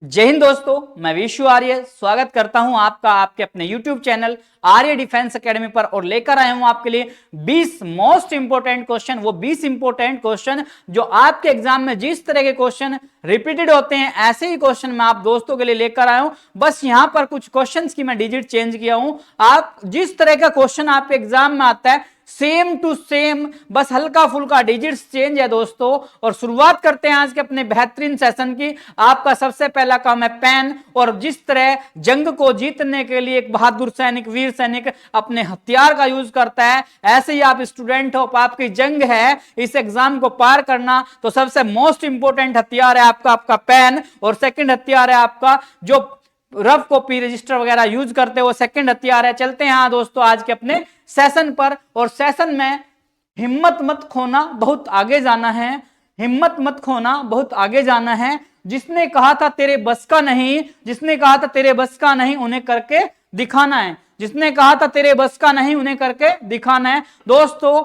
जय हिंद दोस्तों, मैं विशु आर्य स्वागत करता हूं आपका आपके अपने YouTube चैनल आर्य डिफेंस एकेडमी पर और लेकर आया हूं आपके लिए 20 मोस्ट इंपोर्टेंट क्वेश्चन। वो 20 इंपोर्टेंट क्वेश्चन जो आपके एग्जाम में जिस तरह के क्वेश्चन रिपीटेड होते हैं ऐसे ही क्वेश्चन मैं आप दोस्तों के लिए लेकर आया हूं। बस यहां पर कुछ क्वेश्चंस की मैं डिजिट चेंज किया हूं। आप जिस तरह का क्वेश्चन आपके एग्जाम में आता है सेम टू सेम, बस हल्का फुल्का डिजिट्स चेंज है दोस्तों। और शुरुआत करते हैं आज के अपने बेहतरीन सेशन की। आपका सबसे पहला काम है पेन। और जिस तरह जंग को जीतने के लिए एक बहादुर सैनिक, वीर सैनिक अपने हथियार का यूज करता है, ऐसे ही आप स्टूडेंट हो, आपकी जंग है इस एग्जाम को पार करना, तो सबसे मोस्ट इंपोर्टेंट हथियार है आपका पेन। और सेकंड हथियार है आपका जो रफ कॉपी रजिस्टर वगैरह यूज करते हो, सेकंड हथियार है। चलते हैं हाँ दोस्तों आज के अपने सेशन पर। और सेशन में हिम्मत मत खोना, बहुत आगे जाना है। हिम्मत मत खोना, बहुत आगे जाना है। जिसने कहा था तेरे बस का नहीं, जिसने कहा था तेरे बस का नहीं, उन्हें करके दिखाना है। जिसने कहा था तेरे बस का नहीं, उन्हें करके दिखाना है। दोस्तों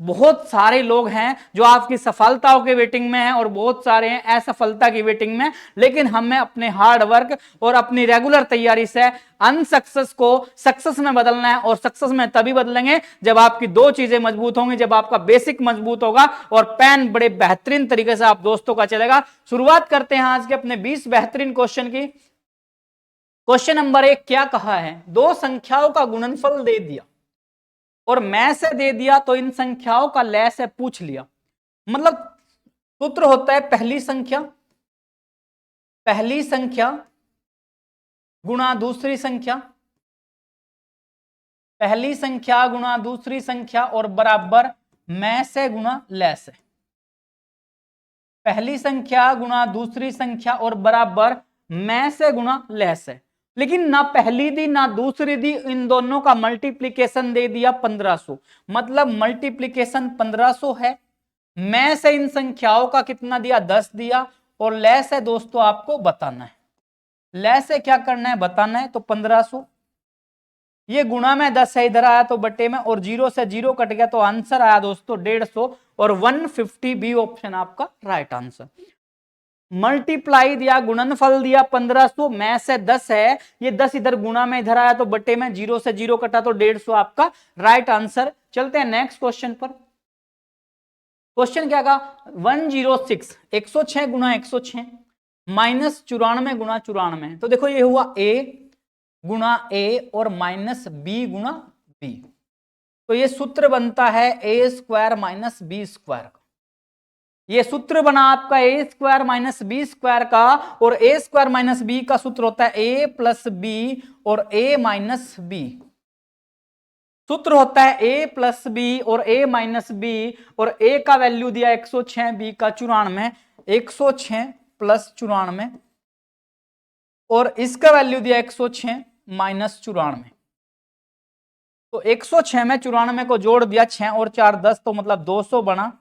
बहुत सारे लोग हैं जो आपकी सफलताओं के वेटिंग में हैं और बहुत सारे हैं असफलता की वेटिंग में, लेकिन हमें अपने हार्ड वर्क और अपनी रेगुलर तैयारी से अनसक्सेस को सक्सेस में बदलना है। और सक्सेस में तभी बदलेंगे जब आपकी दो चीजें मजबूत होंगी, जब आपका बेसिक मजबूत होगा और पेन बड़े बेहतरीन तरीके से आप दोस्तों का चलेगा। शुरुआत करते हैं आज के अपने 20 बेहतरीन क्वेश्चन की। क्वेश्चन नंबर 1 क्या कहा है? दो संख्याओं का गुणनफल दे दिया और मैं से दे दिया तो इन संख्याओं का लय से पूछ लिया। मतलब सूत्र होता है पहली संख्या गुणा दूसरी संख्या, पहली संख्या गुणा दूसरी संख्या और बराबर मैं से गुणा लय से। पहली संख्या गुणा दूसरी संख्या और बराबर मैं से गुणा लय से। लेकिन ना पहली दी ना दूसरी दी, इन दोनों का मल्टीप्लीकेशन दे दिया 1500। मतलब मल्टीप्लीकेशन 1500 है। मैं से इन संख्याओं का कितना दिया? 10 दिया। और लय से दोस्तों आपको बताना है, लय से क्या करना है बताना है। तो 1500 ये गुणा में 10 है, इधर आया तो बटे में, और 0 से 0 कट गया तो आंसर आया दोस्तों 150 और 150 बी ऑप्शन आपका राइट आंसर। मल्टीप्लाई दिया, गुणनफल दिया 1500, में से 10 है, ये 10 इधर गुणा में इधर आया तो बटे में, 0 से 0 कटा तो 150 आपका राइट आंसर। चलते हैं नेक्स्ट क्वेश्चन पर। क्वेश्चन क्या कहा? 106 106 गुणा 106 माइनस 94 गुणा 94। तो देखो ये हुआ a गुणा a और माइनस b गुणा b। तो ये सूत्र बनता है a square minus B square का। ये सूत्र बना आपका A square minus B square का। और ए स्क्वायर माइनस बी का सूत्र होता है ए प्लस बी और ए माइनस बी। सूत्र होता है ए प्लस बी और ए माइनस बी। और ए का वैल्यू दिया 106, बी का 94, 106 प्लस 94 और इसका वैल्यू दिया 106 माइनस 94। तो 106 में 94 को जोड़ दिया, 6 और 4 10, तो मतलब 200 बना।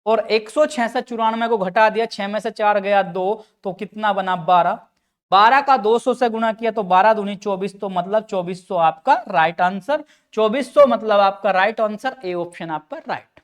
और 106 से 94 को घटा दिया, 6 में से 4 गया 2, तो कितना बना? 12। 12 का 200 से गुणा किया तो 12 दूनी 24, तो मतलब 2400 आपका राइट आंसर। 2400 मतलब आपका राइट आंसर, ए ऑप्शन आपका राइट।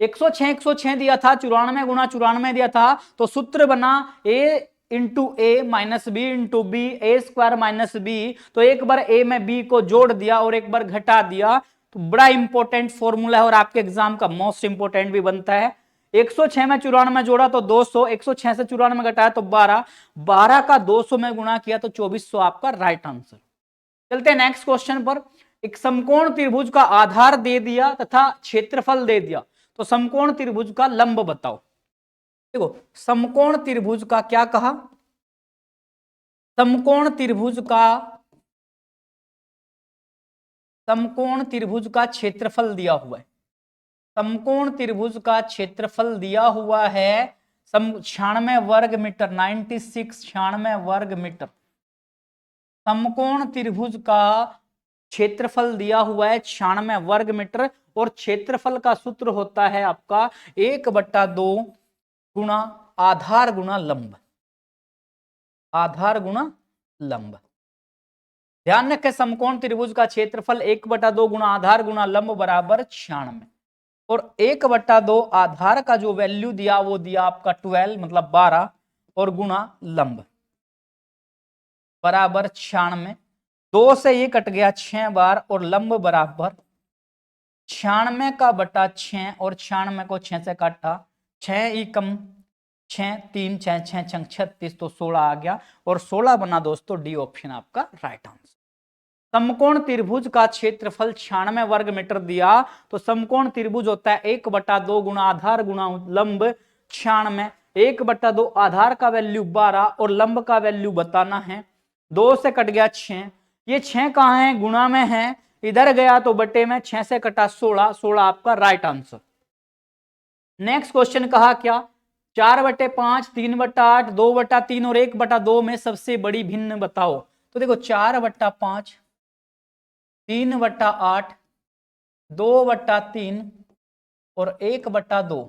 106 दिया था, 94 गुणा 94 दिया था, तो सूत्र बना ए इंटू ए माइनस बी इंटू बी, ए स्क्वायर माइनस बी। तो एक बार ए में बी को जोड़ दिया और एक बार घटा दिया, तो बड़ा इंपॉर्टेंट फॉर्मूला है और आपके एग्जाम का मोस्ट इंपॉर्टेंट भी बनता है। 106 में 94 जोड़ा तो 200, 106 से 94 घटाया तो 12, 12 का 200 में गुणा किया तो 2400 आपका राइट आंसर। चलते हैं नेक्स्ट क्वेश्चन पर। एक समकोण त्रिभुज का आधार दे दिया तथा क्षेत्रफल दे दिया, तो समकोण त्रिभुज का लंब बताओ। देखो समकोण त्रिभुज का क्या कहा? समकोण त्रिभुज का क्षेत्रफल दिया हुआ है। समकोण त्रिभुज का क्षेत्रफल दिया हुआ है 96 वर्ग मीटर, 96 वर्ग मीटर। समकोण त्रिभुज का क्षेत्रफल दिया हुआ है 96 वर्ग मीटर। और क्षेत्रफल का सूत्र होता है आपका 1/2 गुणा आधार गुणा लंब, आधार गुणा लंब। ध्यान रखें समकोण त्रिभुज का क्षेत्रफल 1/2 गुणा आधार गुणा लंब बराबर 96। और 1/2 आधार का जो वैल्यू दिया वो दिया आपका 12 मतलब 12 और गुणा लंब बराबर 96। 2 से ये कट गया 6 बार और लंब बराबर 96 का बटा 6 और 96 को 6 से काटा, 6 ही कम 6 3 6 6 6 36 तो 16 आ गया और 16 बना दोस्तों डी ऑप्शन आपका राइट आंसर। समकोण त्रिभुज का क्षेत्रफल 96 वर्ग मीटर दिया तो समकोण त्रिभुज होता है 1/2 गुणा आधार गुणा लंब 96। 1/2 आधार का वैल्यू 12 और लंब का वैल्यू बताना है। 2 से कट गया 6, ये 6 कहां है, गुणा में है, इधर गया तो बटे में, 6 से कटा 16, 16 आपका राइट आंसर। नेक्स्ट क्वेश्चन कहा क्या, 4/5, 3/8, 2/3 और 1/2 में सबसे बड़ी भिन्न बताओ। तो देखो 4/5, 3/8, 2/3 और 1/2,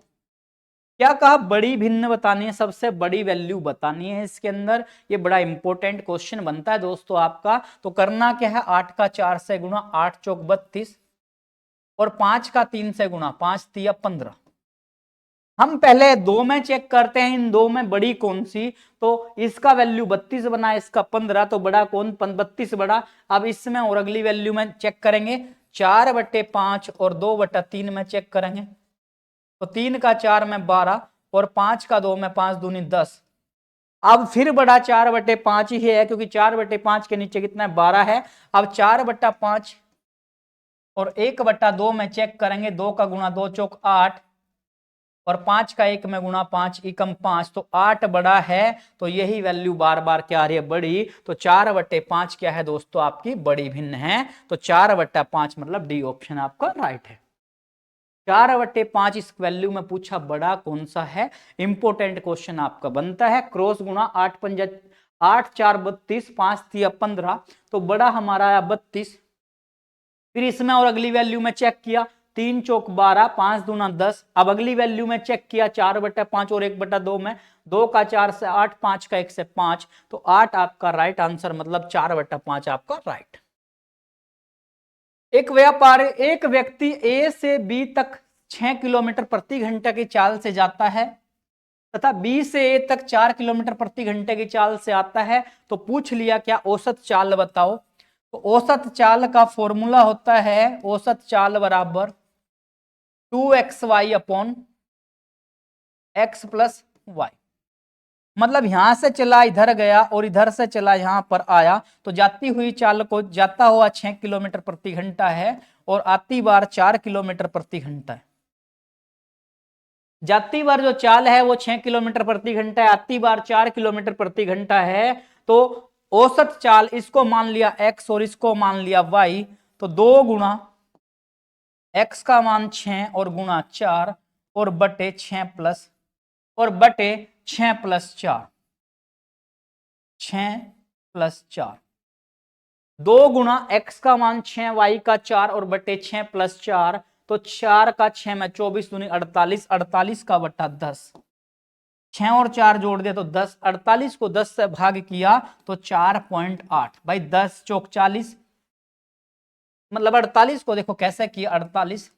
क्या कहा, बड़ी भिन्न बतानी है, सबसे बड़ी वैल्यू बतानी है इसके अंदर। ये बड़ा इंपॉर्टेंट क्वेश्चन बनता है दोस्तों आपका। तो करना क्या है, 8 का 4 से गुणा, 8 चौक 32 और 5 का 3 से गुणा, 5 तिया 15। हम पहले 2 में चेक करते हैं इन 2 में बड़ी कौन सी, तो इसका वैल्यू 32 बना, इसका 15, तो बड़ा कौन, 32 बड़ा। अब इसमें और अगली वैल्यू में चेक करेंगे, 4/5 और 2/3 में चेक करेंगे तो 3 का 4 में 12 और 5 का 2 में 5 दूनी 10। अब फिर बड़ा 4/5 ही है क्योंकि 4/5 के नीचे कितना है, 12 है। अब 4/5 और 1/2 में चेक करेंगे, 2 का गुणा 2 चौक 8 और 5 का 1 में गुणा 5 एकम 5, तो 8 बड़ा है। तो यही वैल्यू बार बार क्या आ रही है, बड़ी। तो 4/5 क्या है दोस्तों, आपकी बड़ी भिन्न है। तो 4/5 मतलब डी ऑप्शन आपका राइट है। 4/5 इस वैल्यू में पूछा बड़ा कौन सा है, इंपोर्टेंट क्वेश्चन आपका बनता है। क्रॉस गुणा 8 4 32, 5 तिया 15, तो बड़ा हमारा आया 32। फिर इसमें और अगली वैल्यू में चेक किया, 3 चौक 12, 5 दूना 10। अब अगली वैल्यू में चेक किया 4/5 और 1/2 में, 2 का 4 से 8, 5 का 1 से 5, तो 8 आपका राइट आंसर, मतलब 4/5 आपका राइट। एक व्यक्ति ए से बी तक 6 किलोमीटर प्रति घंटे की चाल से जाता है तथा बी से ए तक 4 किलोमीटर प्रति घंटे की चाल से आता है, तो पूछ लिया क्या औसत चाल बताओ। तो औसत चाल का फॉर्मूला होता है, औसत चाल बराबर 2xy upon x plus Y. मतलब यहां से चला इधर गया और इधर से चला यहां पर आया, तो जाती हुई चाल को, जाता हुआ 6 किलोमीटर प्रति घंटा है और आती बार 4 किलोमीटर प्रति घंटा है। जाती बार जो चाल है वो 6 किलोमीटर प्रति घंटा है, आती बार 4 किलोमीटर प्रति घंटा है। तो औसत चाल, इसको मान लिया x और इसको मान लिया y, तो 2 गुणा x का मान 6 और गुणा 4 और बटे 6 प्लस 4, 6 प्लस 4, 2 गुणा x का मान 6, y का 4 और बटे 6 प्लस 4, तो 4 का 6 में 24 दूनी 48, 48 का बटा 10, 6 और 4 जोड़ दिया तो 10, 48 को 10 से भाग किया तो 4.8। भाई 10 चौक 40, मतलब 48 को देखो कैसे किया, 48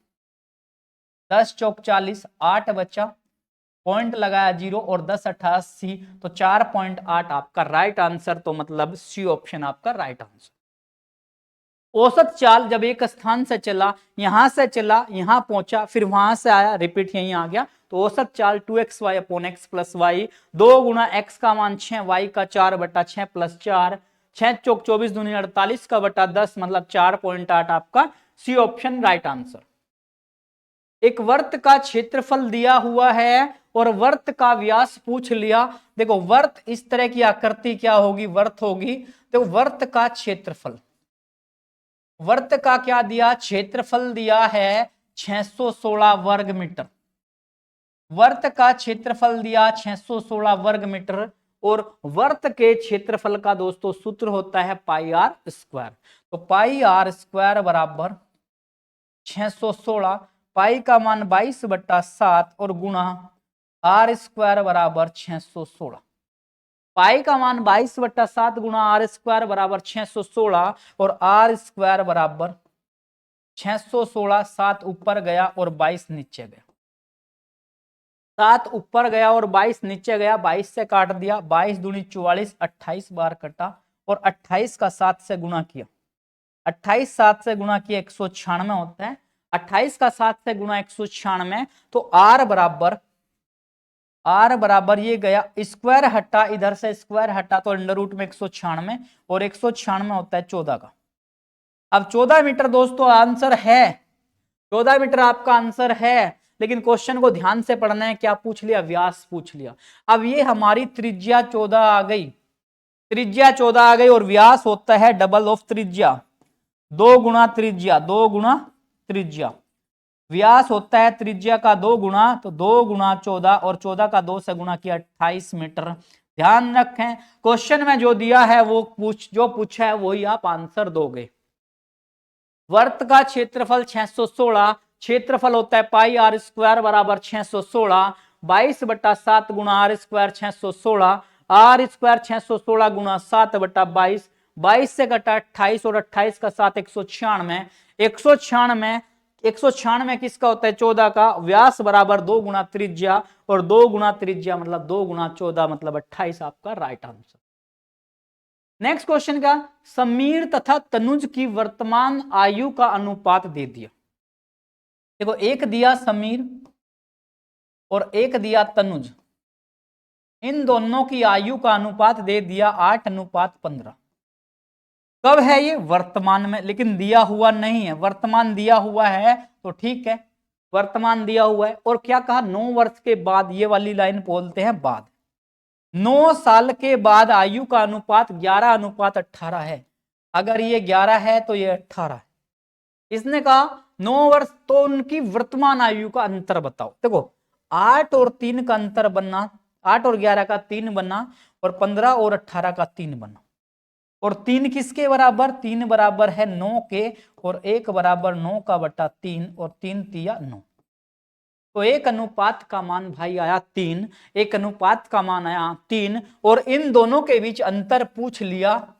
10 चौक 40, 8 बचा, पॉइंट लगाया 0 और 10 88, तो 4.8 आपका राइट आंसर। तो मतलब सी ऑप्शन आपका राइट आंसर। औसत चाल जब एक स्थान से चला, यहां से चला यहां पहुंचा, फिर वहां से आया, रिपीट यहीं आ गया, तो औसत चाल 2xy upon x plus Y, 2 गुणा x का मान 6, y का 4 बटा 6 प्लस 4, 6 चौक 24 दूनी 48 का बटा 10, मतलब 4.8 आपका सी ऑप्शन राइट आंसर। एक वर्त का क्षेत्रफल दिया हुआ है और वर्त का व्यास पूछ लिया। देखो वर्त इस तरह की आकृति क्या होगी, वर्त होगी। तो वर्त का क्षेत्रफल, वर्त का क्या दिया, क्षेत्रफल दिया है 616 वर्ग मीटर। वर्त का क्षेत्रफल दिया 616 वर्ग मीटर और वर्त के क्षेत्रफल का दोस्तों सूत्र होता है पाई आर स्क्वायर। तो पाई आर स्क्वायर बराबर 616, पाई का मान 22/7 और गुणा आर स्क्वायर बराबर 616। पाई का मान 22/7 गुणा आर स्क्वायर बराबर 616 और आर स्क्वायर बराबर 616, 7 ऊपर गया और 22 नीचे गया। 7 ऊपर गया और 22 नीचे गया, 22 से काट दिया, 22 दूनी 44, 28 बार कटा और 28 का 7 से गुणा किया, 28 7 से गुणा किया 196 होता है, 28 का 7 से गुणा 196, तो आर बराबर ये गया, स्क्वायर हटा, इधर से स्क्वायर हटा तो अंडर रूट में 196 और 196 होता है 14 का। अब 14 मीटर दोस्तों आंसर है, 14 मीटर आपका आंसर है, लेकिन क्वेश्चन को ध्यान से पढ़ना है। क्या पूछ लिया? व्यास पूछ लिया। अब ये हमारी त्रिज्या 14 आ गई, त्रिज्या 14 आ गई और व्यास होता है डबल ऑफ त्रिज्या, 2 गुणा त्रिज्या, 2 गुणा त्रिज्या। व्यास होता है त्रिज्या का 2 गुणा, तो 2 गुणा 14 और 14 का 2 से गुणा किया 28 मीटर। ध्यान रखें क्वेश्चन में जो दिया है वो जो पूछा है वही आप आंसर दोगे। वर्त का क्षेत्रफल 616, क्षेत्रफल होता है पाई आर स्क्वायर बराबर 616, 22/7 गुणा आर स्क्वायर 616, आर स्क्वायर 616 गुणा 7/22, 22 से कटा 28 और 28 का 7 196, 196 किसका होता है? 14 का। व्यास बराबर 2 गुणा त्रिज्या और 2 गुणा त्रिज्या मतलब 2 गुणा 14 मतलब 28 आपका राइट आंसर। नेक्स्ट क्वेश्चन का, समीर तथा तनुज की वर्तमान आयु का अनुपात दे दिया। देखो एक दिया समीर और एक दिया तनुज, इन दोनों की आयु का अनुपात दे दिया 8:15। कब है ये? वर्तमान में, लेकिन दिया हुआ नहीं है। वर्तमान दिया हुआ है तो ठीक है, वर्तमान दिया हुआ है। और क्या कहा? 9 वर्ष के बाद, ये वाली लाइन बोलते हैं बाद, 9 साल के बाद आयु का अनुपात 11:18 है। अगर ये 11 है तो ये 18 है। इसने कहा 9 वर्ष, तो उनकी वर्तमान आयु का अंतर बताओ। देखो 8 और 3 का अंतर बनना, 8 और 11 का 3 बना और 15 और 18 का 3 बना। और 3 किसके बराबर? 3 बराबर है 9 के, और 1 बराबर 9 का बटा 3 और 3 तिया 9। तो एक अनुपात का मान भाई आया 3, एक अनुपात का मान आया 3, और इन दोनों के बीच अंतर पूछ लिया।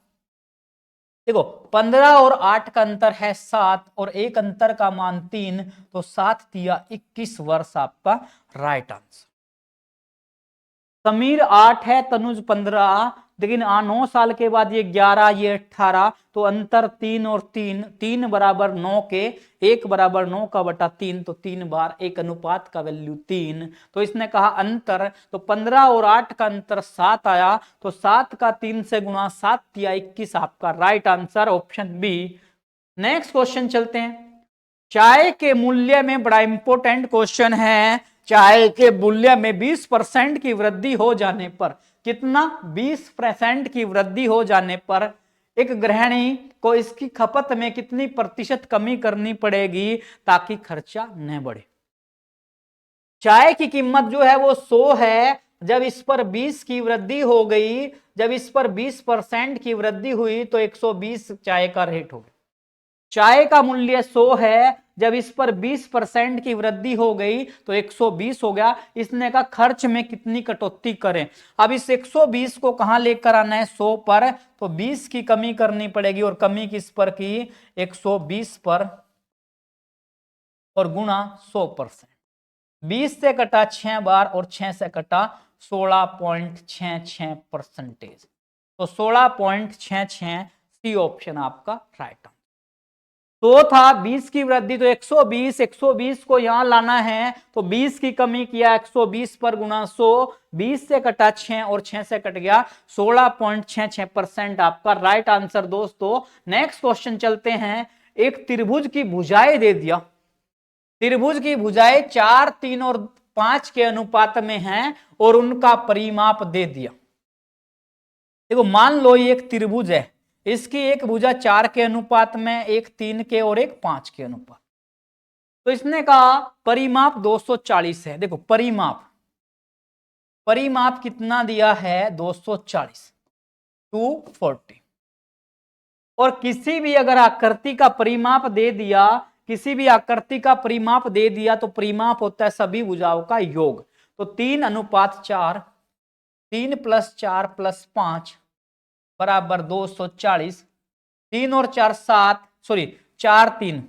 देखो 15 और 8 का अंतर है 7 और एक अंतर का मान 3, तो 7 तिया 21 वर्ष आपका राइट आंसर। समीर 8 है, तनुज 15, लेकिन 9 साल के बाद ये 11, ये 18, तो अंतर 3 और 3, 3 बराबर 9 के, 1 बराबर 9 का बटा 3, तो 3 बार, एक अनुपात का वैल्यू 3। तो इसने कहा अंतर, तो 15 और 8 का अंतर 7 आया, तो 7 का 3 से गुणा, 7 तिया 21 आपका right answer, option B. Next question चलते हैं। चाय के मूल्य में बड़ा इंपॉर्टेंट क्वेश्चन है। चाय के मूल्य में 20% की वृद्धि हो जाने पर, कितना? 20% की वृद्धि हो जाने पर एक गृहिणी को इसकी खपत में कितनी प्रतिशत कमी करनी पड़ेगी ताकि खर्चा न बढ़े? चाय की कीमत जो है वो 100 है, जब इस पर 20 की वृद्धि हो गई, जब इस पर 20% की वृद्धि हुई तो 120 चाय का रेट हो गया। चाय का मूल्य 100 है, जब इस पर 20% की वृद्धि हो गई तो 120 हो गया। इसने कहा खर्च में कितनी कटौती करें। अब इस 120 को कहां लेकर आना है? 100 पर, तो 20 की कमी करनी पड़ेगी, और कमी किस पर की? 120 पर, और गुणा 100%। 20 से कटा 6 बार और 6 से कटा 16.66%, तो 16.66, सी ऑप्शन आपका राइट आंसर। तो था 20 की वृद्धि, तो 120, 120 को यहां लाना है, तो 20 की कमी किया, 120 पर गुणा 100, 20 से कटा 6 और 6 से कट गया, 16.66% आपका राइट आंसर दोस्तों। नेक्स्ट क्वेश्चन चलते हैं। एक त्रिभुज की भुजाएं दे दिया, त्रिभुज की भुजाएं 4, 3 और 5 के अनुपात में हैं और उनका परिमाप दे दिया। देखो मान लो ये एक त्रिभुज है, इसकी एक भुजा 4 के अनुपात में, एक 3 के और एक 5 के अनुपात। तो इसने कहा परिमाप 240 है। देखो परिमाप, परिमाप कितना दिया है? 240, 240। और किसी भी अगर आकृति का परिमाप दे दिया, किसी भी आकृति का परिमाप दे दिया, तो परिमाप होता है सभी भुजाओं का योग। तो 3:4, 3 + 4 + 5 बराबर 240, 3 और 4 7, सॉरी 4 3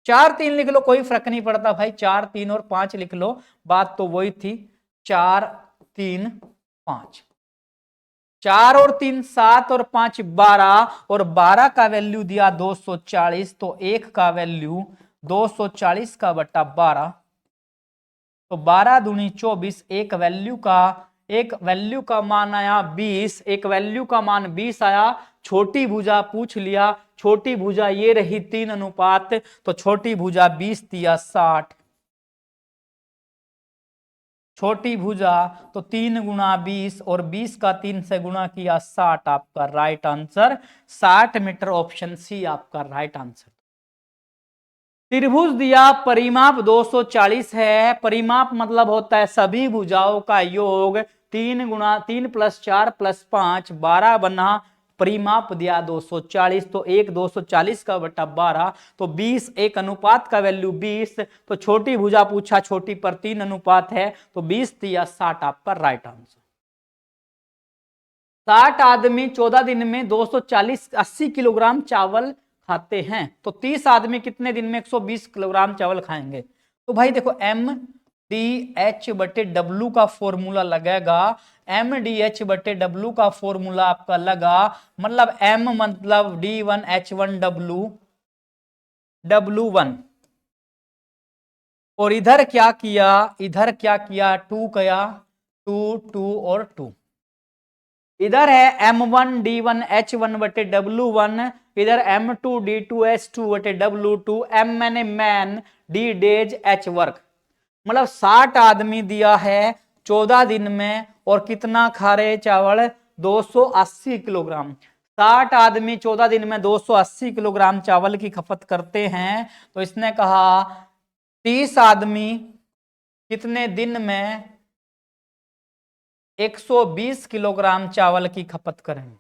4 3 लिख लो, कोई फर्क नहीं पड़ता भाई, 4 3 और 5 लिख लो, बात तो वही थी। 4 3 5, 4 और 3 7 और 5 12, और 12 का वैल्यू दिया 240, तो 1 का वैल्यू 240 का बट्टा 12, तो 12 दूनी 24, एक वैल्यू का मान आया 20, एक वैल्यू का मान 20 आया। छोटी भुजा पूछ लिया, छोटी भुजा ये रही 3 अनुपात, तो छोटी भुजा 20 दिया 60, छोटी भुजा तो 3 गुणा 20 और 20 का 3 से गुणा किया 60, आपका right answer 60 metre, option C आपका राइट आंसर। त्रिभुज दिया, परिमाप 240 है, परिमाप मतलब होता है सभी भुजाओं का योग, 3 गुणा 3 + 4 + 5 12 बना, परिमाप दिया 240, तो 1 240 का बटा 12, तो 20, एक अनुपात का वैल्यू 20, तो छोटी भुजा पूछा, छोटी पर 3 अनुपात है, तो 20 दिया 60, आपका राइट आंसर। 60 आदमी 14 दिन में 240 80 किलोग्राम चावल खाते हैं, तो 30 आदमी कितने दिन में 120 किलोग्राम चावल खाएंगे? तो भाई देखो MDH/W का फॉर्मूला लगेगा, MDH/W का फॉर्मूला आपका लगा, मतलब M मतलब D1H1W W1, और इधर क्या किया, 2 किया, 2 2 और 2, इधर है M1D1H1/W1, इधर M2D2H2/W2, M मैंने man, D days, H work, मतलब 60 आदमी दिया है 14 दिन में, और कितना खा रहे चावल? 280 किलोग्राम। 60 आदमी 14 दिन में 280 किलोग्राम चावल की खपत करते हैं, तो इसने कहा 30 आदमी कितने दिन में 120 किलोग्राम चावल की खपत करें।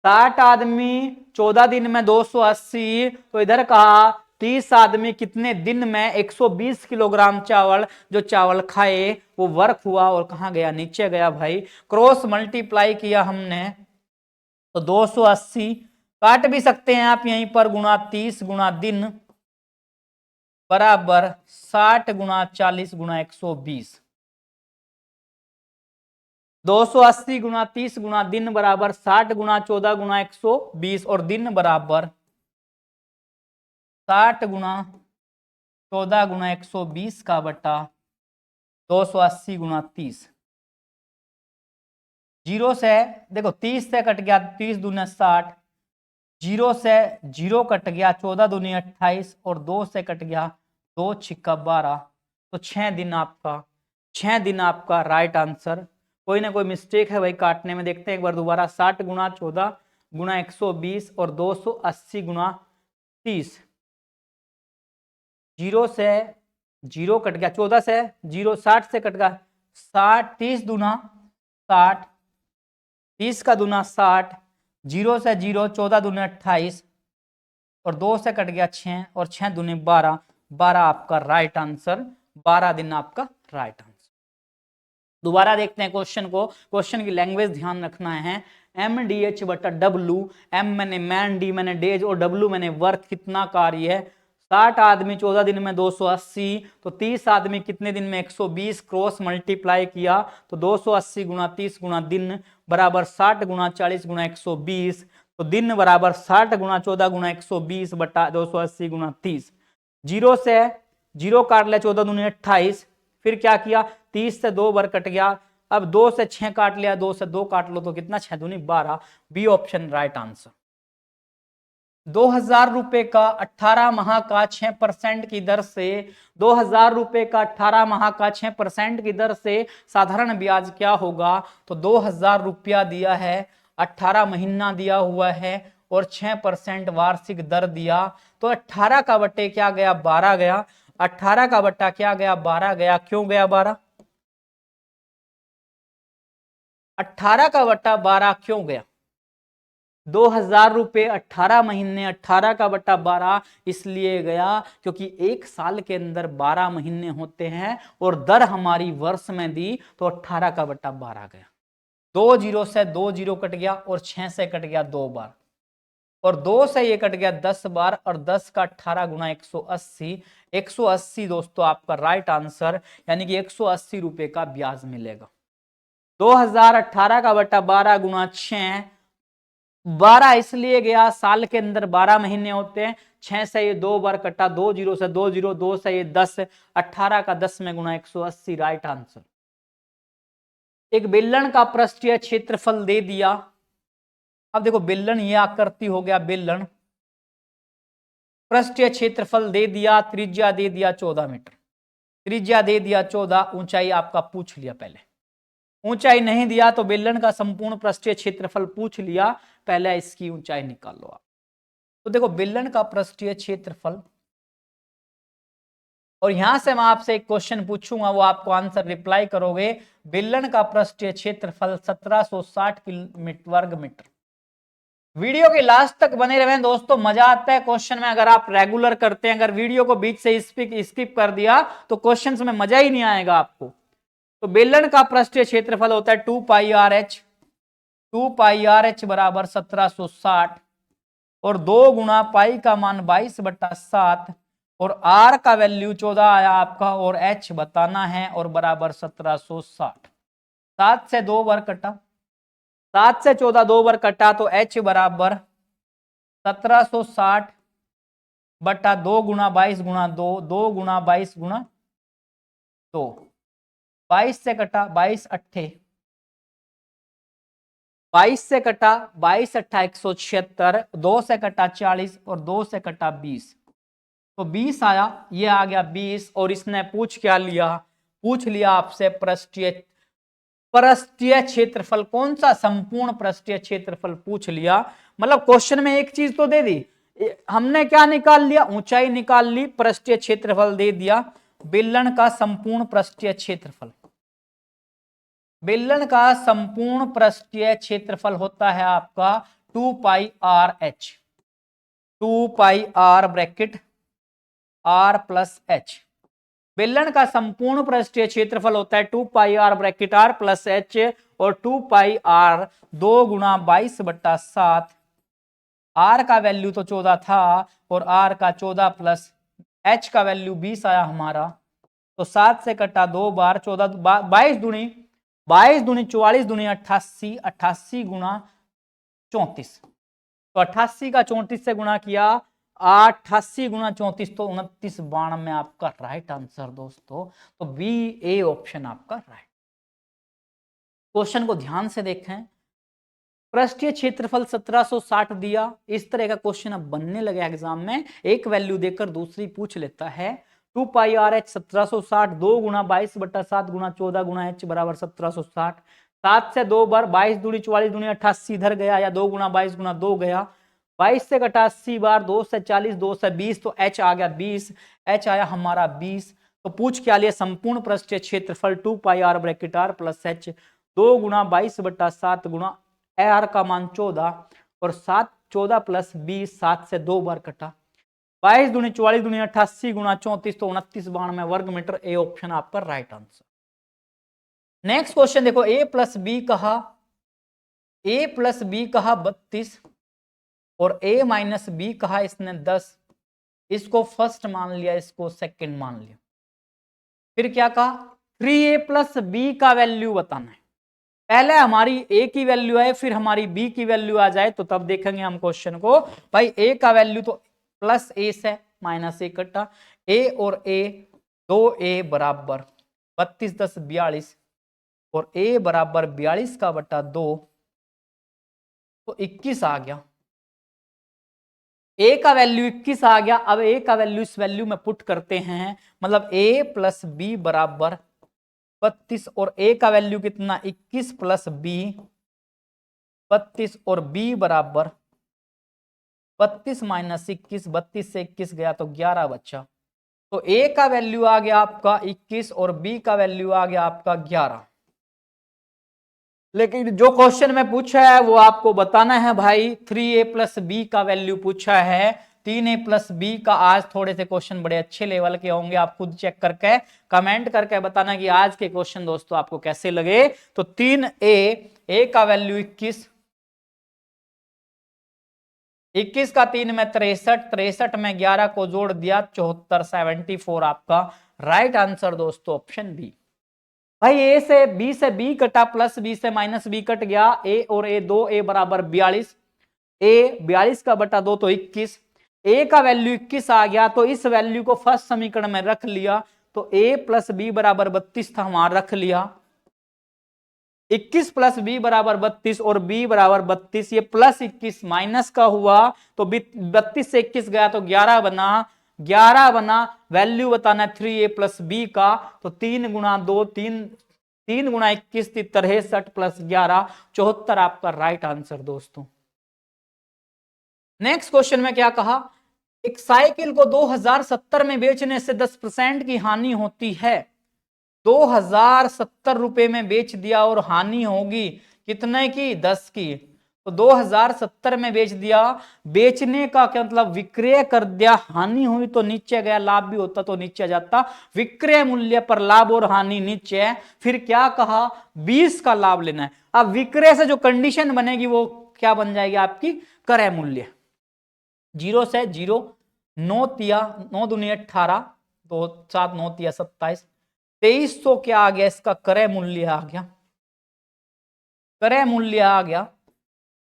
60 आदमी 14 दिन में 280, तो इधर कहा 30 आदमी कितने दिन में 120 किलोग्राम चावल, जो चावल खाए वो वर्क हुआ, और कहां गया? नीचे गया भाई, क्रॉस मल्टीप्लाई किया हमने, तो 280 काट भी सकते हैं आप यहीं पर, गुणा 30 गुणा दिन बराबर 60 गुणा 40 गुणा 120, 280 गुणा 30 गुणा दिन बराबर 60 गुणा 14 गुणा 120, और दिन बराबर 60 गुणा 14 गुणा 120 का बटा 280 गुणा 30, जीरो से देखो 30 से कट गया, 30 दूनी 60, जीरो से जीरो कट गया, 14 दूनी 28, और 2 से कट गया, 2 छिक्का 12, तो 6 दिन आपका राइट आंसर। कोई ना कोई मिस्टेक है भाई काटने में, देखते हैं एक बार दोबारा। 60 गुणा 14 गुणा 120 और 280 गुणा 30, जीरो से जीरो कट गया, 14 से जीरो, 60 से कट गया 60, 30 दूना 60, 30 का दूना 60, जीरो से जीरो, 14 दूने 28, और 2 से कट गया 6, और 6 दूने 12, 12 आपका राइट आंसर, 12 दिन आपका राइट आंसर। दोबारा देखते हैं क्वेश्चन को, क्वेश्चन की लैंग्वेज ध्यान रखना है। MDH/W, M मैंने मैन, D मैंने डेज, और W मैंने वर्क, कितना कार्य है? 60 आदमी 14 दिन में 280, तो 30 आदमी कितने दिन में 120, क्रॉस मल्टीप्लाई किया, तो 280 गुणा 30 गुणा दिन बराबर 60 गुणा 40 गुणा 120, तो दिन बराबर 60 गुणा 14 गुणा 120 बटा 280 गुणा 30, जीरो से जीरो काट लिया, 14 दूनी 28, फिर क्या किया, 30 से 2 बार कट गया, अब 2 से 6 काट लिया, 2 से 2 काट लो, तो कितना? 6 दूनी 12, बी ऑप्शन राइट आंसर। 2000 रुपए का 18 माह का 6% की दर से, 2000 रुपए का 18 माह का 6% की दर से साधारण ब्याज क्या होगा? तो 2000 रुपया दिया है, 18 महीना दिया हुआ है, और 6% वार्षिक दर दिया, तो 18 का बट्टे क्या गया? 12 गया, 18 का बट्टा क्या गया? 12 गया। क्यों गया 12? 18 का बट्टा 12 क्यों गया? 2000 रुपए 18 महीने, 18 का बट्टा 12 इसलिए गया क्योंकि एक साल के अंदर 12 महीने होते हैं, और दर हमारी वर्ष में दी, तो 18 का बट्टा 12 गया। 2 जीरो से 2 जीरो कट गया, और 6 से कट गया 2 बार, और 2 से ये कट गया 10 बार और 10 का 18 गुना 180, 180 दोस्तों आपका राइट आंसर, यानी कि 180 रुपए का ब्याज मिलेगा। 2018 का बटा 12 गुना 6, 12 इसलिए गया साल के अंदर 12 महीने होते हैं, 6 से ये 2 बार कटा, 2 जीरो से 2 जीरो, 2 से ये 10, 18 का 10 में गुना 180 राइट आंसर। एक बेलन का पृष्ठीय क्षेत्रफल दे दिया। अब देखो बेलन ये आकृति हो गया बेलन, पृष्ठीय क्षेत्रफल दे दिया, त्रिज्या दे दिया 14 मीटर, त्रिज्या दे दिया 14, ऊंचाई आपका पूछ लिया पहले, ऊंचाई नहीं दिया तो बेलन का संपूर्ण पृष्ठीय क्षेत्रफल पूछ लिया, पहले इसकी ऊंचाई निकाल लो आप। तो देखो बेलन का पृष्ठीय क्षेत्रफल, और यहां से मैं आपसे एक क्वेश्चन पूछूंगा, वो आपको आंसर रिप्लाई करोगे। बेलन का पृष्ठीय क्षेत्रफल 1760 वर्ग मीटर। वीडियो के लास्ट तक बने रहे दोस्तों, मजा आता है क्वेश्चन में अगर आप रेगुलर करते हैं। अगर वीडियो को बीच से स्किप कर दिया तो क्वेश्चंस में मजा ही नहीं आएगा आपको। तो बेलन का पृष्ठीय क्षेत्रफल होता है 2 pi R H, 2 pi R H बराबर 1760, और 2 गुना पाई का मान 22/7, और आर का वैल्यू 14 आया आपका, और एच बताना है, और बराबर 1760। 7 से 2 बार कटा, 7 से 14 2 बार कटा, तो एच बराबर 1760 बटा 2 गुना 22 गुना 2, 2 गुना 22 गुना 2, 22 से कटा 22 अट्ठे, 22 से कटा 22 अट्ठा 176, 2 से कटा 40 और 2 से कटा 20, तो 20 आया, ये आ गया 20। और इसने पूछ क्या लिया, पूछ लिया आपसे पृष्ठीय क्षेत्रफल, कौन सा संपूर्ण पृष्ठीय क्षेत्रफल पूछ लिया। मतलब क्वेश्चन में एक चीज तो दे दी, हमने क्या निकाल लिया, ऊंचाई निकाल ली, पृष्ठीय क्षेत्रफल दे दिया। बेलन का संपूर्ण पृष्ठीय क्षेत्रफल, बेलन का संपूर्ण पृष्ठीय क्षेत्रफल होता है आपका 2 pi R H, 2 pi R bracket R plus H. बेलन का संपूर्ण पृष्ठीय क्षेत्रफल होता है 2 pi R bracket R plus H, और 2 पाई आर 2 गुना 22/7, आर का वैल्यू तो 14 था, और आर का 14 प्लस एच का वैल्यू 20 आया हमारा, तो 7 से कटा 2 बार, 14 22 दूनी 44 दूनी 88, 88 गुना 34, तो 88 का 34 से गुणा किया, 88 गुना 34 तो 29/92 में आपका राइट आंसर दोस्तों। तो बी ए ऑप्शन आपका राइट। क्वेश्चन को ध्यान से देखें, पृष्ठीय क्षेत्रफल 1760 दिया, इस तरह का क्वेश्चन अब बनने लगे एग्जाम में, एक वैल्यू देकर दूसरी पूछ लेता है। 2 पाई आर एच 1760, 2 गुना 22/7 गुना 14 गुना एच बराबर 1760, 7 से 2 बार 22 दूनी 44 दूनी 88 इधर गया, या 2 गुना 22 गुना 2 गया, 22 से कटा 80 बार, 2 से 40, 2 से 20, तो एच आ गया 20, एच आया हमारा 20। तो पूछ क्या लिया, संपूर्ण पृष्ठीय क्षेत्रफल 2 pi R bracket R plus H, 2 गुना 22/7 गुना आर का मान 14, और 7 14 प्लस 20, 7 से 2 बार कटा, 22 दूनी 44 दूनी 88 गुना 34, तो 29/92 वर्ग मीटर। ए ऑप्शन आपका राइट आंसर। नेक्स्ट क्वेश्चन देखो, ए प्लस बी कहा, ए प्लस बी कहा 32, और ए माइनस बी कहा इसने 10, इसको फर्स्ट मान लिया, इसको सेकंड मान लिया। फिर क्या कहा, 3a प्लस बी का वैल्यू बताना है। पहले हमारी a की वैल्यू है, फिर हमारी b की वैल्यू आ जाए, तो तब देखेंगे हम क्वेश्चन को। भाई a का वैल्यू तो प्लस a से माइनस a कटा, a और a 2a बराबर 32 10 42, और a बराबर 42 का बटा 2, तो 21 आ गया। a का वैल्यू 21 आ गया। अब a का वैल्यू इस वैल्यू में पुट करते हैं, मतलब a प्लस बी बराबर 32, और a का वैल्यू कितना 21 प्लस b 32, और b बराबर 32 माइनस 21, 32 से 21 गया तो 11 बचा। तो a का वैल्यू आ गया आपका 21 और b का वैल्यू आ गया आपका 11। लेकिन जो क्वेश्चन में पूछा है वो आपको बताना है भाई। 3a प्लस बी का वैल्यू पूछा है, 3a प्लस बी का। आज थोड़े से क्वेश्चन बड़े अच्छे लेवल के होंगे, आप खुद चेक करके कमेंट करके बताना कि आज के क्वेश्चन दोस्तों आपको कैसे लगे। तो 3a, a का वैल्यू 21, 21 का 3 में 63, 63 में 11 को जोड़ दिया 74, 74 आपका राइट आंसर दोस्तों ऑप्शन बी। भाई ए से बी कटा प्लस बी से माइनस बी कट गया, ए और ए 2, ए बराबर 42, ए 42 का बटा 2 तो 21, ए का वैल्यू 21 आ गया तो इस वैल्यू को फर्स्ट समीकरण में रख लिया, तो ए प्लस बी बराबर 32 था, वहां रख लिया। 21 प्लस बी बराबर 32 और बी बराबर 32, ये प्लस 21 माइनस का हुआ तो 32 से 21 गया तो 11 बना, 11 बना, वैल्यू बताना 3a प्लस बी का, तो 3 गुणा 2 3 गुणा 21 63 प्लस 11 74 आपका राइट आंसर दोस्तों। नेक्स्ट क्वेश्चन में क्या कहा, एक साइकिल को 2070 में बेचने से 10% की हानि होती है। 2070 रुपए में बेच दिया और हानि होगी कितने की, 10 की। तो 2070 में बेच दिया, बेचने का क्या मतलब, विक्रय कर दिया, हानि हुई तो नीचे गया, लाभ भी होता तो नीचे जाता, विक्रय मूल्य पर लाभ और हानि नीचे है। फिर क्या कहा, 20 का लाभ लेना है। अब विक्रय से जो कंडीशन बनेगी वो क्या बन जाएगी आपकी, क्रय मूल्य। 0 से 0, 9 तिया 9 दूनी 18, 2 7 9 तिया 27, 2300 क्या आ गया, इसका क्रय मूल्य आ गया, क्रय मूल्य आ गया।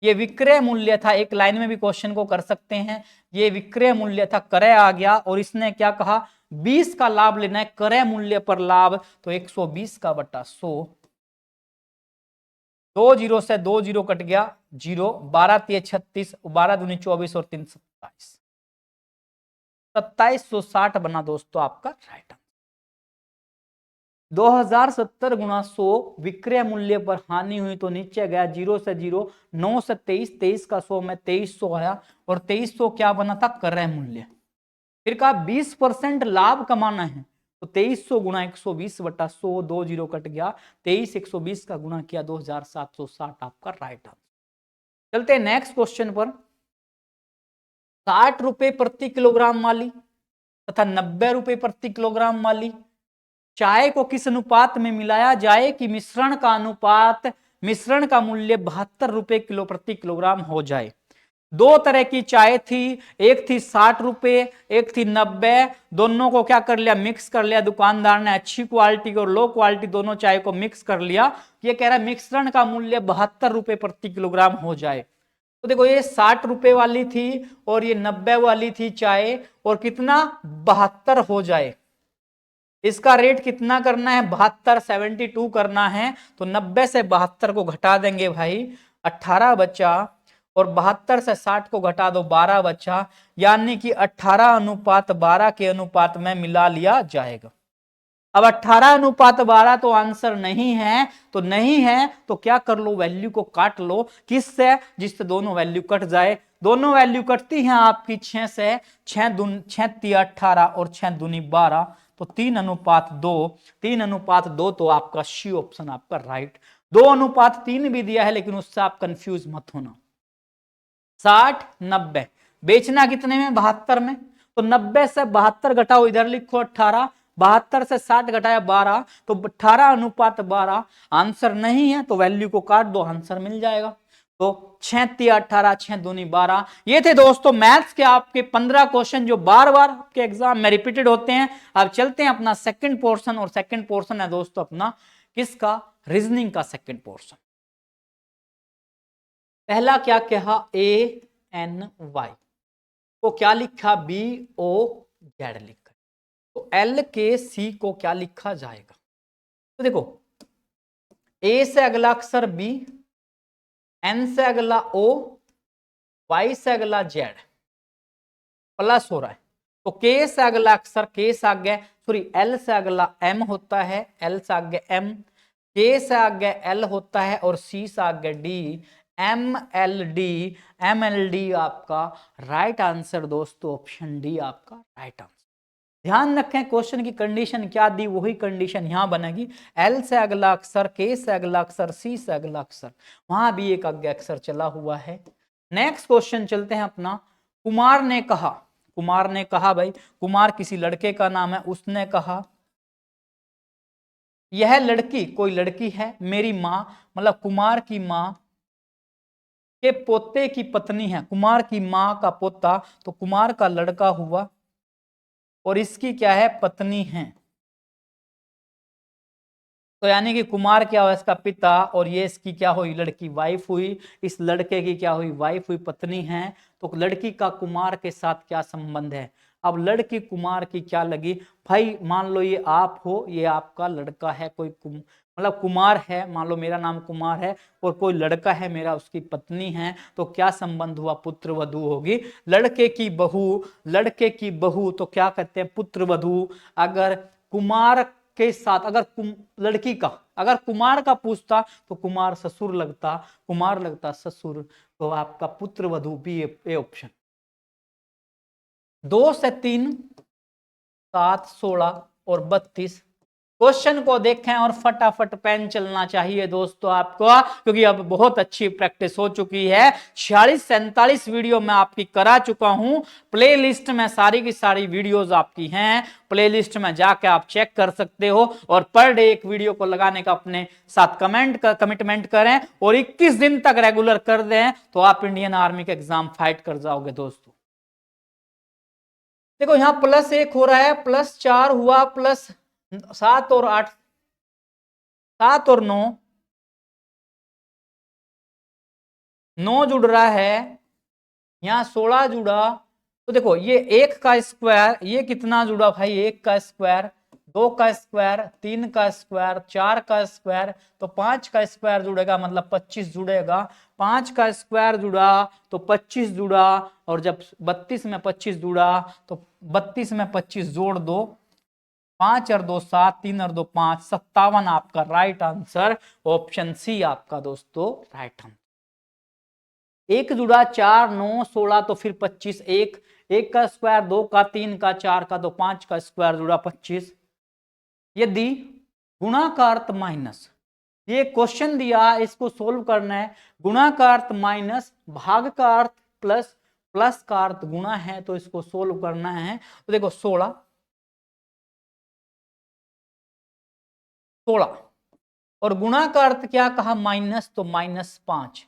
ये विक्रय मूल्य था, एक लाइन में भी क्वेश्चन को कर सकते हैं, ये विक्रय मूल्य था, क्रय आ गया। और इसने क्या कहा, 20 का लाभ लेना है, क्रय मूल्य पर लाभ, तो 120 का बटा 100, 2 जीरो से 2 जीरो कट गया 0, 12 तिये 36, 12 दूनी 24 और 3 27, 2760 बना दोस्तों आपका राइट आंसर। 2070 गुणा 100, विक्रय मूल्य पर हानि हुई तो नीचे गया, 0 से 0, 9 से 23, 23 का 100 में 2300 आया, और 2300 क्या बना था, क्रय मूल्य। फिर कहा 20% लाभ कमाना है, तो 2300 गुणा 120 बटा 100, 2 जीरो कट गया, 23 120 का गुणा किया 2760 आपका राइट आंसर। चलते हैं नेक्स्ट क्वेश्चन पर। 60 रुपए प्रति किलोग्राम माली तथा 90 रुपए प्रति किलोग्राम माली चाय को किस अनुपात में मिलाया जाए कि मिश्रण का अनुपात, मिश्रण का मूल्य 72 रुपए किलो प्रति किलोग्राम हो जाए। दो तरह की चाय थी, एक थी 60 रुपए, एक थी 90, दोनों को क्या कर लिया, मिक्स कर लिया दुकानदार ने, अच्छी क्वालिटी और लो क्वालिटी दोनों चाय को मिक्स कर लिया। ये कह रहा है मिश्रण का मूल्य 72 रुपए प्रति किलोग्राम हो जाए। तो देखो ये 60 रुपए वाली थी और ये 90 वाली थी चाय, और कितना 72 हो जाए। इसका रेट कितना करना है, 72, 72 करना है, तो 90 से 72 को घटा देंगे भाई, 18 बचा, और 72 से 60 को घटा दो 12 बचा, यानी कि 18 अनुपात 12 के अनुपात में मिला लिया जाएगा। अब 18 अनुपात 12 तो आंसर नहीं है, तो नहीं है तो क्या कर लो, वैल्यू को काट लो, किससे, जिससे दोनों वैल्यू कट जाए। दोनों वैल्यू कटती हैं आपकी 6 से, 6 तिया 18 और 6 दूनी 12, तो 3 अनुपात 2, 3 अनुपात 2 तो आपका सी ऑप्शन आपका राइट। 2 अनुपात 3 भी दिया है लेकिन उससे आप कंफ्यूज मत होना। 60 90 बेचना कितने में, 72 में, तो 90 से 72 घटाओ, इधर लिखो 18, 72 से 60 घटाया 12, तो 18 अनुपात 12 आंसर नहीं है, तो वैल्यू को काट दो, आंसर मिल जाएगा। तो 6 तिया 18, 6 दूनी 12। ये थे दोस्तों मैथ्स के आपके 15 क्वेश्चन जो बार बार आपके एग्जाम में रिपीटेड होते हैं। अब चलते हैं अपना सेकंड पोर्शन, और सेकंड पोर्शन है दोस्तों अपना किसका, रीजनिंग का सेकंड पोर्शन। पहला क्या कहा, ए एन वाई, तो क्या लिखा, बी ओ जेड लिखा, तो एल के सी को क्या लिखा जाएगा। तो देखो ए से अगला अक्षर बी, एन से अगला ओ, वाई से अगला जेड, प्लस हो रहा है, तो के से अगला अक्षर, के से आगे सॉरी एल से अगला एम होता है, एल से आगे एम, के से आगे एल होता है, और सी से आगे डी, एम एल डी आपका राइट आंसर दोस्तों, ऑप्शन डी आपका राइट आंसर। ध्यान रखें क्वेश्चन की कंडीशन क्या दी, वही कंडीशन यहां बनेगी। एल से अगला अक्षर, के से अगला अक्षर, सी से अगला अक्षर, वहां भी एक आगे अक्षर चला हुआ है। नेक्स्ट क्वेश्चन चलते हैं अपना। कुमार ने कहा, कुमार ने कहा भाई, कुमार किसी लड़के का नाम है, उसने कहा यह लड़की कोई लड़की है, मेरी माँ मतलब कुमार की माँ के पोते की पत्नी है, कुमार की माँ का पोता, तो कुमार का लड़का हुआ और इसकी क्या है, पत्नी है। तो यानी कि कुमार क्या हुआ, इसका पिता, और ये इसकी क्या हुई, लड़की, वाइफ हुई। इस लड़के की क्या हुई, वाइफ हुई, पत्नी है। तो लड़की का कुमार के साथ क्या संबंध है। अब लड़की कुमार की क्या लगी, भाई मान लो ये आप हो, ये आपका लड़का है, कोई मतलब कुमार है, मान लो मेरा नाम कुमार है और कोई लड़का है मेरा, उसकी पत्नी है, तो क्या संबंध हुआ, पुत्र वधू होगी। लड़के की बहू, लड़के की बहू तो क्या कहते हैं, पुत्र वधू। अगर कुमार के साथ, अगर लड़की का अगर कुमार का पूछता तो कुमार ससुर लगता, कुमार लगता ससुर, तो आपका पुत्र वधू भी ए ऑप्शन। 2 से 3, 7, 16 और 32। क्वेश्चन को देखें और फटाफट पेन चलना चाहिए दोस्तों आपको, क्योंकि अब बहुत अच्छी प्रैक्टिस हो चुकी है। 46-47 वीडियो मैं आपकी करा चुका हूं, प्लेलिस्ट में सारी की सारी वीडियोस आपकी हैं, प्लेलिस्ट में जाके आप चेक कर सकते हो। और पर डे एक वीडियो को लगाने का अपने साथ कमिटमेंट करें और 21 दिन तक रेगुलर कर दें, तो आप इंडियन आर्मी के एग्जाम फाइट कर जाओगे दोस्तों। देखो यहां +1 हो रहा है, +4 हुआ, +7 और 8, 7 और 9, 9 जुड़ रहा है, यहां 16 जुड़ा। तो देखो ये 1 का स्क्वायर, ये कितना जुड़ा भाई, 1 का स्क्वायर, 2 का स्क्वायर, 3 का स्क्वायर, 4 का स्क्वायर, तो 5 का स्क्वायर जुड़ेगा, मतलब 25 जुड़ेगा। 5 का स्क्वायर जुड़ा तो 25 जुड़ा, और जब 32 में 25 जुड़ा तो 32 में 25 जोड़ दो, 5 और 2 7, 3 और 2 5, 57 आपका राइट आंसर, ऑप्शन सी आपका दोस्तों राइट आंसर। 1 जुड़ा, 4, 9, 16, तो फिर 25, 1 का स्क्वायर, 2 का, 3 का, 4 का, तो 5 का स्क्वायर जुड़ा 25। यदि गुणा का अर्थ माइनस, ये क्वेश्चन दिया, इसको सोल्व करना है। गुणा का अर्थ माइनस, भाग का अर्थ प्लस, प्लस का अर्थ गुणा है, तो इसको सोल्व करना है। तो देखो 16 और गुणा का अर्थ क्या कहा, माइनस, तो -5,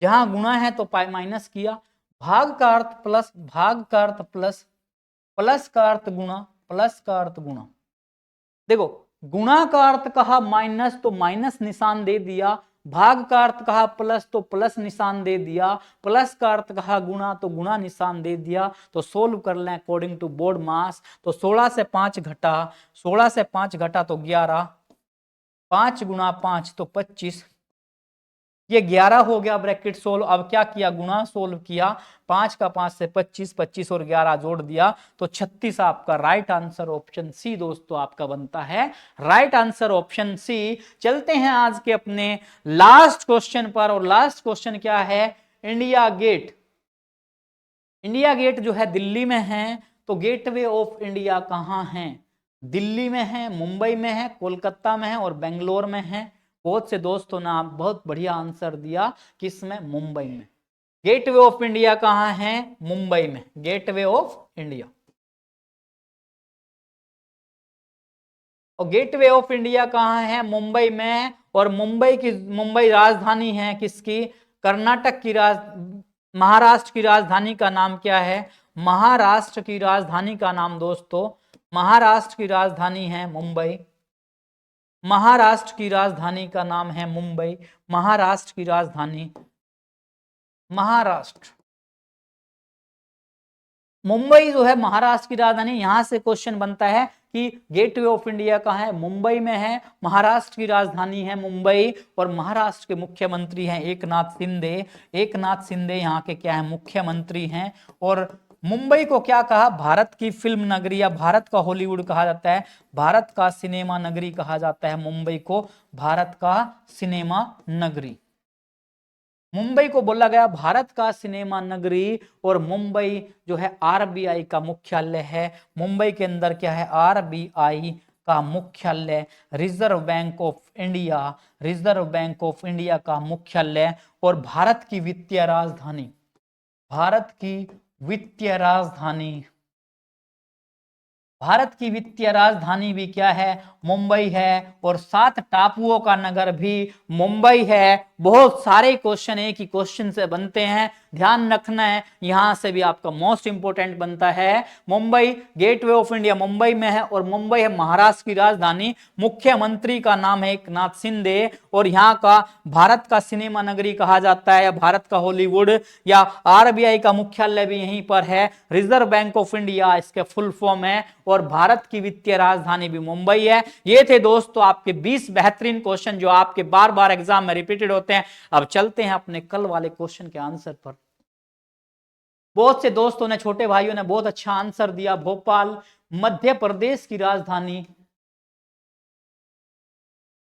जहां गुणा है तो माइनस किया। भाग का अर्थ प्लस, भाग का अर्थ प्लस, प्लस का अर्थ गुणा, प्लस का अर्थ गुणा। देखो गुणा का अर्थ कहा माइनस, तो माइनस निशान दे दिया। भाग का अर्थ कहा प्लस, तो प्लस निशान दे दिया। प्लस का अर्थ कहा गुणा, तो गुणा निशान दे दिया। तो सोल्व कर लें अकॉर्डिंग टू बोर्ड मास। तो 16 से 5 घटा, 16 से 5 घटा तो 11, 5 गुणा 5 तो 25, ये 11 हो गया, ब्रैकेट सोल्व। अब क्या किया, गुणा सोल्व किया, 5 का 5 से 25, 25 और 11 जोड़ दिया, तो 36 आपका राइट आंसर, ऑप्शन सी दोस्तों आपका बनता है राइट आंसर, ऑप्शन सी। चलते हैं आज के अपने लास्ट क्वेश्चन पर, और लास्ट क्वेश्चन क्या है, इंडिया गेट। इंडिया गेट जो है दिल्ली में है, तो गेटवे ऑफ इंडिया कहां है, दिल्ली में है, मुंबई में है, कोलकाता में है और बेंगलोर में है। बहुत से दोस्तों ने आप बहुत बढ़िया आंसर दिया, किसमें, मुंबई में। गेटवे ऑफ इंडिया कहां है, मुंबई में, गेटवे ऑफ इंडिया। और गेटवे ऑफ इंडिया कहां है, मुंबई में। और मुंबई राजधानी है किसकी, कर्नाटक की महाराष्ट्र की राजधानी का नाम क्या है, महाराष्ट्र की राजधानी का नाम दोस्तों, महाराष्ट्र की राजधानी है मुंबई। महाराष्ट्र की राजधानी का नाम है मुंबई, महाराष्ट्र की राजधानी, महाराष्ट्र, मुंबई जो है महाराष्ट्र की राजधानी। यहां से क्वेश्चन बनता है कि गेटवे ऑफ इंडिया कहां है, मुंबई में है, महाराष्ट्र की राजधानी है मुंबई, और महाराष्ट्र के मुख्यमंत्री हैं एकनाथ शिंदे। एकनाथ शिंदे यहाँ के क्या है, मुख्यमंत्री हैं। और मुंबई को क्या कहा, भारत की फिल्म नगरी या भारत का हॉलीवुड कहा जाता है, भारत का सिनेमा नगरी कहा जाता है मुंबई को, भारत का सिनेमा नगरी। मुंबई को बोला गया भारत का सिनेमा नगरी। और मुंबई जो है आरबीआई का मुख्यालय है, मुंबई के अंदर क्या है, आरबीआई का मुख्यालय, reserve bank of India, reserve bank of India का मुख्यालय। और भारत की वित्तीय राजधानी, भारत की वित्तीय राजधानी, भारत की वित्तीय राजधानी भी क्या है? मुंबई है। और 7 टापुओं का नगर भी मुंबई है। बहुत सारे क्वेश्चन एक ही क्वेश्चन से बनते हैं, ध्यान रखना है। यहां से भी आपका मोस्ट इंपोर्टेंट बनता है Mumbai, gateway of India Mumbai में है और मुंबई है महाराष्ट्र की राजधानी। मुख्यमंत्री का नाम है एकनाथ शिंदे और यहाँ का भारत का सिनेमा नगरी कहा जाता है, भारत का हॉलीवुड, या आरबीआई का मुख्यालय भी यहीं पर है। रिजर्व बैंक ऑफ इंडिया इसके फुल फॉर्म है और भारत की वित्तीय राजधानी भी मुंबई है। ये थे दोस्तों आपके 20 बेहतरीन क्वेश्चन जो आपके बार बार एग्जाम में रिपीटेड होते हैं। अब चलते हैं अपने कल वाले क्वेश्चन के आंसर पर। बहुत से दोस्तों ने, छोटे भाइयों ने बहुत अच्छा आंसर दिया। भोपाल मध्य प्रदेश की राजधानी,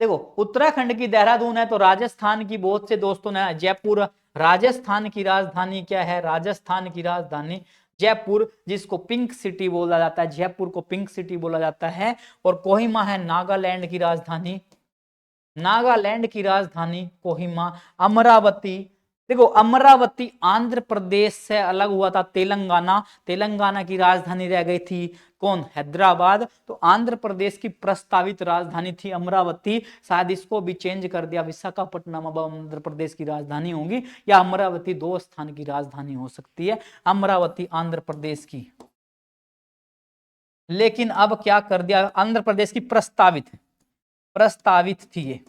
देखो उत्तराखंड की देहरादून है, तो राजस्थान की बहुत से दोस्तों ने जयपुर, राजस्थान की राजधानी क्या है? राजस्थान की राजधानी जयपुर, जिसको पिंक सिटी बोला जाता है, जयपुर को पिंक सिटी बोला जाता है। और कोहिमा है नागालैंड की राजधानी, नागालैंड की राजधानी कोहिमा। अमरावती, देखो अमरावती आंध्र प्रदेश से अलग हुआ था, तेलंगाना, तेलंगाना की राजधानी रह गई थी कौन? हैदराबाद। तो आंध्र प्रदेश की प्रस्तावित राजधानी थी अमरावती, शायद इसको भी चेंज कर दिया, विशाखापट्टनम अब आंध्र प्रदेश की राजधानी होगी, या अमरावती 2 स्थान की राजधानी हो सकती है, अमरावती आंध्र प्रदेश की। लेकिन अब क्या कर दिया? आंध्र प्रदेश की प्रस्तावित, प्रस्तावित थी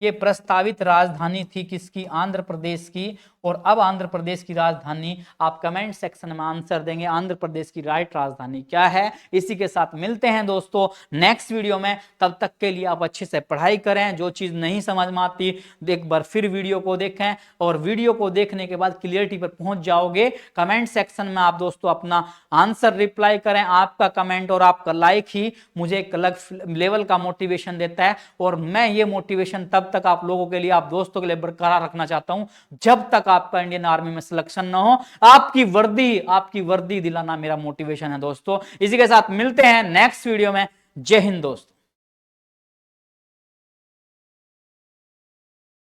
ये प्रस्तावित राजधानी थी किसकी? आंध्र प्रदेश की। और अब आंध्र प्रदेश की राजधानी, आप कमेंट सेक्शन में आंसर देंगे आंध्र प्रदेश की राइट राजधानी क्या है। इसी के साथ मिलते हैं दोस्तों नेक्स्ट वीडियो में, तब तक के लिए आप अच्छे से पढ़ाई करें। जो चीज नहीं समझ में आती एक बार फिर वीडियो को देखें, और वीडियो को देखने के बाद क्लियरिटी पर पहुंच जाओगे। कमेंट सेक्शन में आप दोस्तों अपना आंसर रिप्लाई करें। आपका कमेंट और आपका लाइक ही मुझे एक अलग लेवल का मोटिवेशन देता है, और मैं ये मोटिवेशन तब तक आप लोगों के लिए, आप दोस्तों के लिए बरकरार रखना चाहता हूं जब तक आपका इंडियन आर्मी में सिलेक्शन ना हो। आपकी वर्दी दिलाना मेरा मोटिवेशन है दोस्तों। इसी के साथ मिलते हैं नेक्स्ट वीडियो में। जय हिंद दोस्तों।